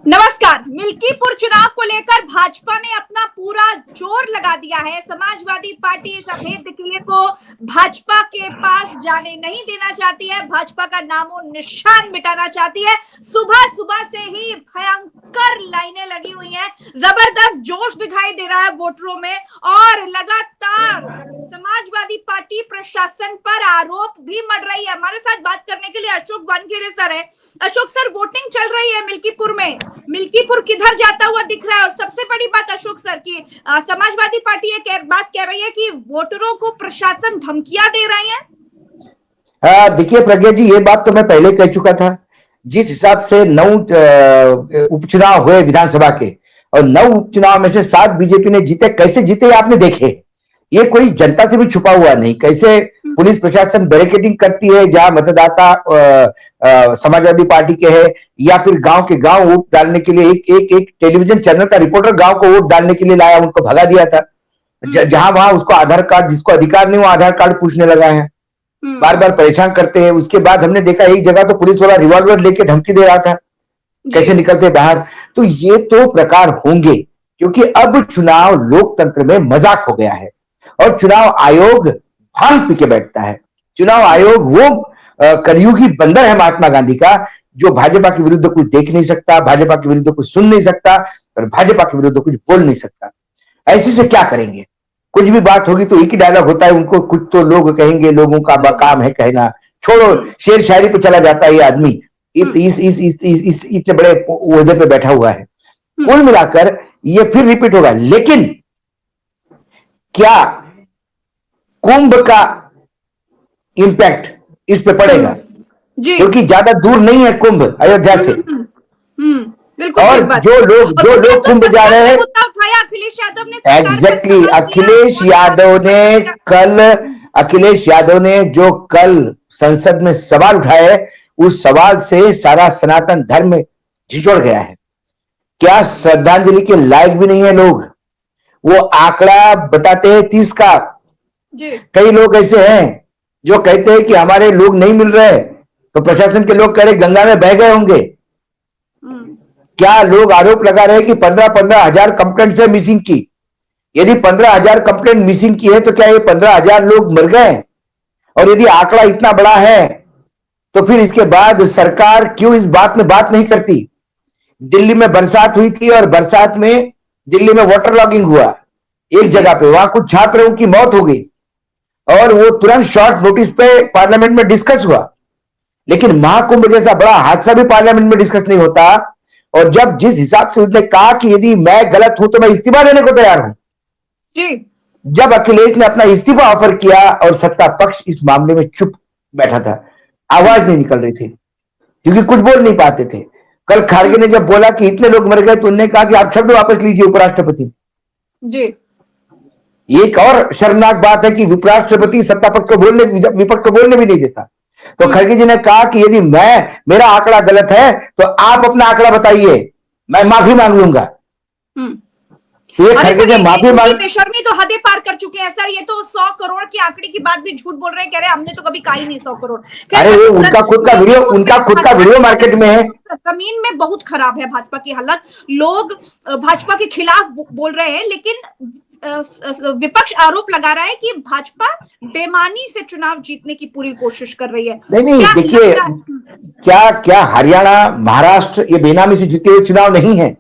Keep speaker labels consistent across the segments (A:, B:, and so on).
A: नमस्कार। मिल्कीपुर चुनाव को लेकर भाजपा ने अपना पूरा जोर लगा दिया है। समाजवादी पार्टी इस अभेद्य किले को भाजपा के पास जाने नहीं देना चाहती है। भाजपा का नामो निशान मिटाना चाहती है। सुबह सुबह से ही भयंकर लाइनें लगी हुई हैं। जबरदस्त जोश दिखाई दे रहा है वोटरों में और लगातार समाजवादी पार्टी प्रशासन पर आरोप भी मढ़ रही है। हमारे साथ बात करने के लिए अशोक वानखेड़े सर है। अशोक सर, वोटिंग चल रही है मिल्कीपुर में, मिल्कीपुर किधर जाता हुआ दिख रहा है? और सबसे बड़ी बात अशोक सर की समाजवादी पार्टी ये बात कह रही है कि वोटरों को प्रशासन धमकियां दे रहे हैं।
B: देखिए प्रज्ञा जी, ये बात तो मैं पहले कह चुका था। जिस हिसाब से 9 उपचुनाव हुए विधानसभा के और 9 उपचुनाव में से 7 बीजेपी ने जीते, कैसे जीते आपने देखे। ये कोई जनता से भी छुपा हुआ नहीं। कैसे पुलिस प्रशासन बैरिकेडिंग करती है जहां मतदाता समाजवादी पार्टी के है, या फिर गांव के गांव वोट डालने के लिए एक टेलीविजन चैनल का रिपोर्टर गांव को वोट डालने के लिए लाया, उनको भगा दिया था। जहां वहां उसको आधार कार्ड, जिसको अधिकार नहीं वो आधार कार्ड पूछने लगा है, बार बार परेशान करते हैं। उसके बाद हमने देखा एक जगह तो पुलिस वाला रिवॉल्वर लेके धमकी दे रहा था, कैसे निकलते बाहर। तो ये तो प्रकार होंगे, क्योंकि अब चुनाव लोकतंत्र में मजाक हो गया है और चुनाव आयोग भांग पी के बैठता है। चुनाव आयोग वो कलयुगी बंदर है महात्मा गांधी का, जो भाजपा के विरुद्ध कुछ देख नहीं सकता, भाजपा के विरुद्ध कुछ सुन नहीं सकता और भाजपा के विरुद्ध कुछ बोल नहीं सकता। ऐसे से क्या करेंगे? कुछ भी बात होगी तो एक ही डायलॉग होता है, उनको कुछ तो लोग कहेंगे, लोगों का काम है कहना। छोड़ो, शेर शायरी पे चला जाता है ये आदमी। इस इतने बड़े ओहदे पे बैठा हुआ है। कुल मिलाकर ये फिर रिपीट होगा। लेकिन क्या कुंभ का इंपैक्ट इस पे पड़ेगा? क्योंकि ज्यादा दूर नहीं है कुंभ अयोध्या से। और जो लोग कुंभ जा रहे हैं,
A: अखिलेश यादव ने
B: एग्जैक्टली अखिलेश यादव ने जो कल संसद में सवाल उठाए, उस सवाल से सारा सनातन धर्म झिझोड़ गया है। क्या श्रद्धांजलि के लायक भी नहीं है लोग? वो आंकड़ा बताते हैं 30 का। कई लोग ऐसे हैं जो कहते हैं कि हमारे लोग नहीं मिल रहे, तो प्रशासन के लोग कह रहे गंगा में बह गए होंगे। क्या लोग आरोप लगा रहे हैं कि 15-15 हजार कंप्लेंट है मिसिंग की। यदि 15 हजार कंप्लेंट मिसिंग की है तो क्या ये 15 हजार लोग मर गए? और यदि आंकड़ा इतना बड़ा है तो फिर इसके बाद सरकार क्यों इस बात में बात नहीं करती? दिल्ली में बरसात हुई थी और बरसात में दिल्ली में वाटर लॉगिंग हुआ एक जगह पे, वहां कुछ छात्रों की मौत हो गई और वो तुरंत शॉर्ट नोटिस पे पार्लियामेंट में डिस्कस हुआ। लेकिन महाकुंभ जैसा बड़ा हादसा भी पार्लियामेंट में डिस्कस नहीं होता। और जब जिस हिसाब से उसने कहा कि यदि मैं गलत हूं तो मैं इस्तीफा देने को तैयार हूं, जब अखिलेश ने अपना इस्तीफा ऑफर किया और सत्ता पक्ष इस मामले में चुप बैठा था, आवाज नहीं निकल रही थी क्योंकि कुछ बोल नहीं पाते थे। कल खारगे ने जब बोला कि इतने लोग मर गए तो उन्होंने कहा कि आप शब्द वापस लीजिए उपराष्ट्रपति जी। एक और शर्मनाक बात है कि उपराष्ट्रपति सत्ता पक्ष को बोलने, विपक्ष को बोलने भी नहीं देता। तो खड़गे जी ने कहा कि यदि मेरा आंकड़ा गलत है तो आप अपना आंकड़ा बताइए, मैं माफी मांग लूंगा।
A: ये खड़गे जी माफी मांग, बेशर्मी तो हदें पार कर चुके हैं सर। ये तो 100 करोड़ की आंकड़े की बात भी झूठ बोल रहे हैं, कह रहे हैं हमने तो कभी कहा ही नहीं 100 करोड़।
B: अरे वो उनका खुद का वीडियो मार्केट में है।
A: जमीन में बहुत खराब है भाजपा की हालत। लोग भाजपा के खिलाफ बोल रहे हैं, लेकिन विपक्ष आरोप लगा रहा है कि भाजपा बेमानी से चुनाव जीतने की पूरी कोशिश कर रही है।
B: नहीं, देखिए, क्या हरियाणा, महाराष्ट्र ये बेनामी से जीते हुए चुनाव नहीं है?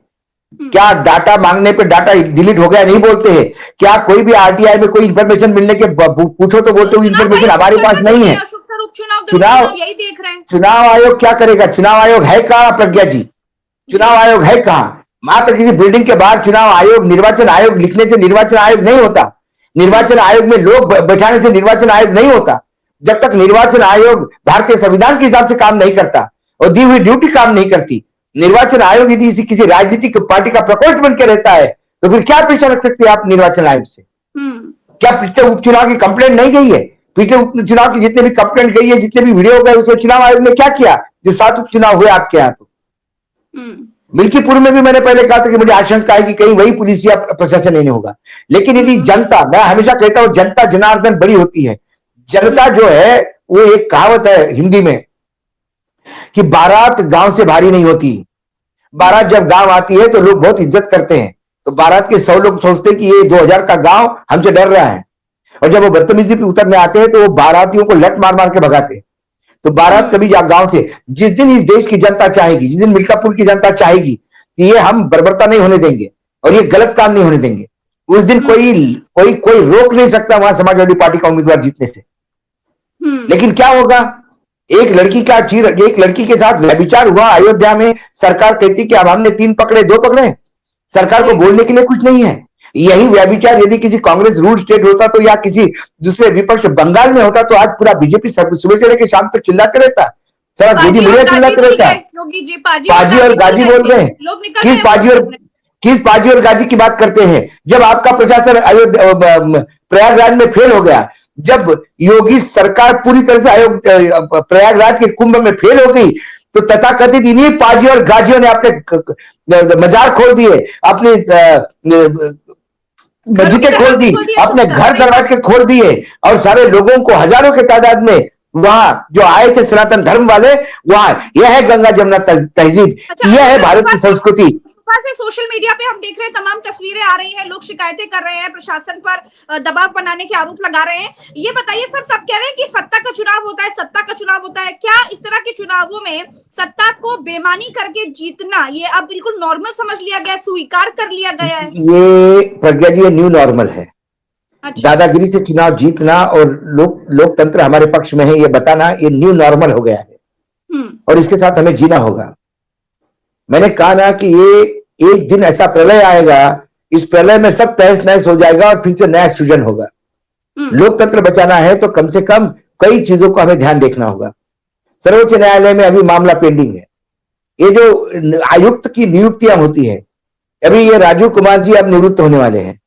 B: क्या डाटा मांगने पे डाटा डिलीट हो गया नहीं बोलते हैं? क्या कोई भी आरटीआई में कोई इंफॉर्मेशन मिलने के पूछो तो बोलते हुए इंफॉर्मेशन हमारे पास नहीं है। चुनाव आयोग क्या करेगा? चुनाव आयोग है कहां प्रज्ञा जी? चुनाव आयोग है कहां? मात्र किसी बिल्डिंग के बाहर चुनाव आयोग, निर्वाचन आयोग लिखने से निर्वाचन आयोग नहीं होता। निर्वाचन आयोग में लोग बैठाने से निर्वाचन आयोग नहीं होता। जब तक निर्वाचन आयोग भारतीय संविधान के हिसाब से काम नहीं करता और दी हुई ड्यूटी काम नहीं करती, निर्वाचन आयोग यदि किसी राजनीतिक पार्टी का प्रकोष्ठ बन के रहता है तो फिर क्या अपेक्षा रख सकते हैं आप निर्वाचन आयोग से? क्या पिछले उपचुनाव की कंप्लेंट नहीं गई है? पिछले उपचुनाव की जितने भी कंप्लेंट गई है, जितने भी वीडियो गए, उसमें चुनाव आयोग ने क्या किया? जो 7 उपचुनाव हुए आपके यहाँ, तो मिल्कीपुर में भी मैंने पहले कहा था कि मुझे आशंका है कि कहीं वही पुलिस या प्रशासन नहीं होगा। लेकिन यदि जनता, मैं हमेशा कहता हूं जनता जनार्दन बड़ी होती है। जनता जो है, वो एक कहावत है हिंदी में कि बारात गांव से भारी नहीं होती, बारात जब गांव आती है तो लोग बहुत इज्जत करते हैं, तो बारात के 100 लोग सोचते हैं कि ये 2000 का गांव हमसे डर रहा है, और जब वो बदतमीजी पे उतरने आते हैं तो वो बारातियों को लट मार मार के भगाते हैं। तो बारात कभी गांव से, जिस दिन इस देश की जनता चाहेगी, जिस दिन मिल्कापुर की जनता चाहेगी कि ये हम बर्बरता नहीं होने देंगे और ये गलत काम नहीं होने देंगे, उस दिन कोई रोक नहीं सकता वहां समाजवादी पार्टी का उम्मीदवार जीतने से। लेकिन क्या होगा, एक लड़की के साथ व्यभिचार हुआ अयोध्या में, सरकार कहती कि अब हमने 3 पकड़े 2 पकड़े, सरकार को बोलने के लिए कुछ नहीं है। यही व्यभिचार यदि किसी कांग्रेस रूल स्टेट होता तो, या किसी दूसरे विपक्ष बंगाल में होता तो आज पूरा बीजेपी सुबह से लेकर शाम तक चिल्लाते रहता, सारा गोदी मीडिया चिल्लाते रहता। पाजी और गाजी बोल गए, किस पाजी और गाजी की बात करते हैं? जब आपका प्रशासन अयोध्या प्रयागराज में फेल हो गया, जब योगी सरकार पूरी तरह से प्रयागराज के कुंभ में फेल हो गई, तो तथाकथित इन्हीं पाजी और गाजियों ने अपने मजार खोल दिए, अपने मस्जिदें खोल दी, अपने घर दरवाजे खोल दिए, और सारे लोगों को हजारों के तादाद में वहां जो आए थे सनातन धर्म वाले, वहां यह है गंगा जमुना तहजीब, यह है भारत की संस्कृति।
A: सुबह से सोशल मीडिया पे हम देख रहे हैं, तमाम तस्वीरें आ रही हैं, लोग शिकायतें कर रहे हैं, प्रशासन पर दबाव बनाने के आरोप लगा रहे हैं। ये बताइए सर, सब कह रहे हैं कि सत्ता का चुनाव होता है, सत्ता का चुनाव होता है, क्या इस तरह के चुनावों में सत्ता को बेईमानी करके जीतना ये अब बिल्कुल नॉर्मल समझ लिया गया, स्वीकार कर लिया गया है?
B: ये प्रज्ञा जी, ये न्यू नॉर्मल है।
A: अच्छा।
B: दादागिरी से चुनाव जीतना और लोकतंत्र हमारे पक्ष में है ये बताना, ये न्यू नॉर्मल हो गया है, और इसके साथ हमें जीना होगा। मैंने कहा ना कि ये एक दिन ऐसा प्रलय आएगा, इस प्रलय में सब तहस नहस हो जाएगा और फिर से नया सृजन होगा। लोकतंत्र बचाना है तो कम से कम कई चीजों को हमें ध्यान देखना होगा। सर्वोच्च न्यायालय में अभी मामला पेंडिंग है, ये जो आयुक्त की नियुक्तियां होती है, अभी ये राजीव कुमार जी अब निवृत्त होने वाले हैं,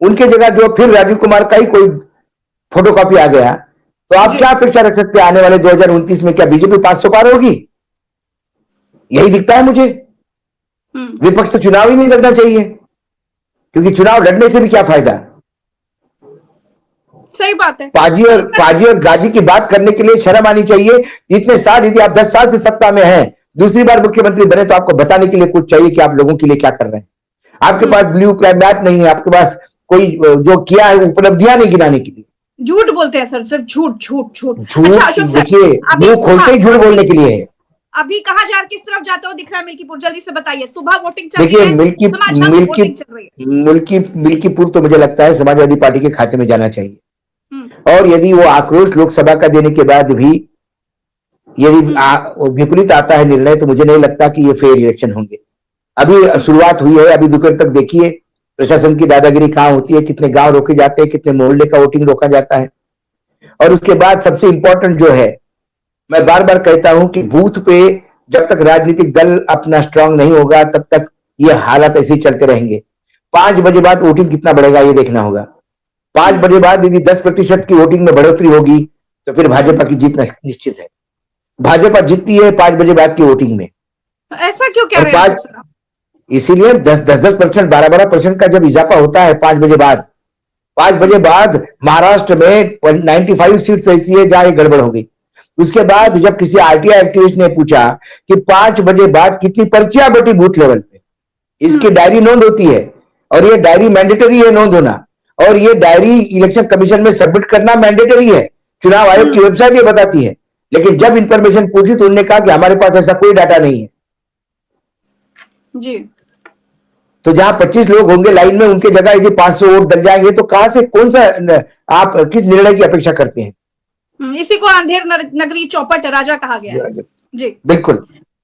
B: उनके जगह जो फिर राजीव कुमार का ही कोई फोटोकॉपी आ गया, तो आप क्या अपेक्षा रख सकते हैं आने वाले 2029 में? क्या बीजेपी 500 पार होगी? यही दिखता है मुझे। विपक्ष तो चुनाव ही नहीं लड़ना चाहिए, क्योंकि चुनाव लड़ने से भी क्या फायदा?
A: सही बात है।
B: पाजी और गाजी की बात करने के लिए शर्म आनी चाहिए। इतने साल, यदि आप 10 साल से सत्ता में हैं, दूसरी बार मुख्यमंत्री बने, तो आपको बताने के लिए कुछ चाहिए कि आप लोगों के लिए क्या कर रहे हैं। आपके पास ब्लू मैप नहीं है, आपके पास कोई जो किया है उपलब्धियां नहीं गिनाने के लिए।
A: झूठ बोलते हैं सर, सिर्फ झूठ झूठ झूठ।
B: अच्छा, देखिए मुंह खोलते ही झूठ बोलने के लिए है।
A: अभी कहाँ जा किस तरफ जाता हो दिख रहा है मिल्कीपुर? जल्दी से बताइए। सुबह वोटिंग चल
B: रही है,
A: देखिए
B: मिल्कीपुर तो मुझे लगता है समाजवादी पार्टी के खाते में जाना चाहिए, और यदि वो आक्रोश लोकसभा का देने के बाद भी यदि विपरीत आता है निर्णय, तो मुझे नहीं लगता कि ये फेयर इलेक्शन होंगे। अभी शुरुआत हुई है, अभी दोपहर तक देखिए प्रशासन की दादागिरी कहां होती है, कितने गांव रोके जाते हैं, कितने मोहल्ले का वोटिंग रोका जाता है। और उसके बाद सबसे इंपॉर्टेंट जो है, मैं बार बार कहता हूं कि बूथ पे जब तक राजनीतिक दल अपना स्ट्रांग नहीं होगा, तब तक ये हालात ऐसे ही चलते रहेंगे। 5 बजे बाद वोटिंग कितना बढ़ेगा ये देखना होगा। 5 बजे बाद यदि 10% की वोटिंग में बढ़ोतरी होगी तो फिर भाजपा की जीत निश्चित है। भाजपा जीतती है 5 बजे बाद की वोटिंग में।
A: ऐसा क्यों कह रहे हैं?
B: इसीलिए 10% 12% का जब इजाफा होता है 5 बजे बाद, 5 बजे बाद महाराष्ट्र में 95 सीट्स ऐसी है जहां गड़बड़ हो गई। उसके बाद जब किसी आरटीआई एक्टिविस्ट ने पूछा कि 5 बजे बाद कितनी पर्चियां बटी बूथ लेवल पे, इसकी डायरी नोंद होती है, और ये डायरी मैंडेटरी है नोंद होना, और ये डायरी इलेक्शन कमीशन में सबमिट करना मैंडेटरी है, चुनाव आयोग की वेबसाइट ये बताती है। लेकिन जब इंफॉर्मेशन पूछी तो उन्होंने कहा कि हमारे पास ऐसा कोई डाटा नहीं है
A: जी।
B: तो जहां 25 लोग होंगे लाइन में, उनके जगह यदि 500 वोट डल जाएंगे तो कहां से, कौन सा आप किस निर्णय की अपेक्षा करते हैं?
A: इसी को अंधेर नगरी चौपट राजा कहा गया है। जी
B: बिल्कुल।